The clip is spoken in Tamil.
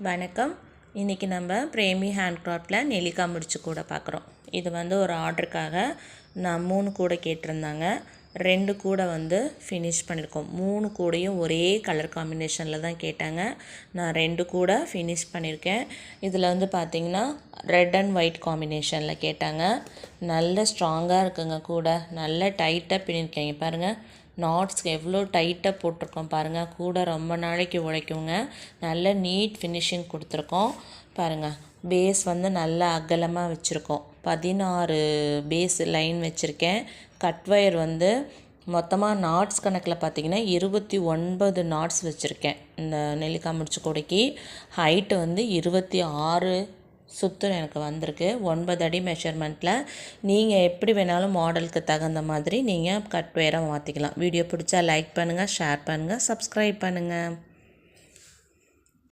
வணக்கம். இன்றைக்கி நம்ம பிரேமி ஹேண்ட்க்ராஃப்டில் நெல்லிக்காய் முடிச்சு கூட பார்க்குறோம். இது ஒரு ஆர்டருக்காக நான் 3 கூடை கேட்டிருந்தாங்க. 2 கூடை ஃபினிஷ் பண்ணியிருக்கோம். 3 கூடையும் ஒரே கலர் காம்பினேஷனில் தான் கேட்டாங்க. நான் 2 கூடை ஃபினிஷ் பண்ணியிருக்கேன். இதில் பார்த்திங்கன்னா ரெட் அண்ட் ஒயிட் காம்பினேஷனில் கேட்டாங்க. நல்ல ஸ்ட்ராங்காக இருக்குங்க கூடை. நல்ல டைட்டாக பின்னிருக்கேங்க பாருங்கள். நாட்ஸ் எவ்வளோ டைட்டாக போட்டிருக்கோம் பாருங்கள். கூட ரொம்ப நாளைக்கு உழைக்குங்க. நல்ல நீட் ஃபினிஷிங் கொடுத்துருக்கோம் பாருங்கள். பேஸ் நல்ல அகலமாக வச்சுருக்கோம். 16 பேஸ் லைன் வச்சுருக்கேன். கட் ஒயர் மொத்தமாக நாட்ஸ் கணக்கில் பார்த்திங்கன்னா 29 நாட்ஸ் வச்சுருக்கேன். இந்த நெல்லிக்காய் முடிச்சு கூடைக்கு ஹைட்டு 26 சுத்தம் எனக்கு வந்திருக்கு. 9 அடி மெஷர்மெண்ட்டில். நீங்கள் எப்படி வேணாலும் மாடலுக்கு தகுந்த மாதிரி நீங்கள் கட் ஒயரை மாற்றிக்கலாம். வீடியோ பிடிச்சா லைக் பண்ணுங்கள், ஷேர் பண்ணுங்கள், சப்ஸ்கிரைப் பண்ணுங்கள்.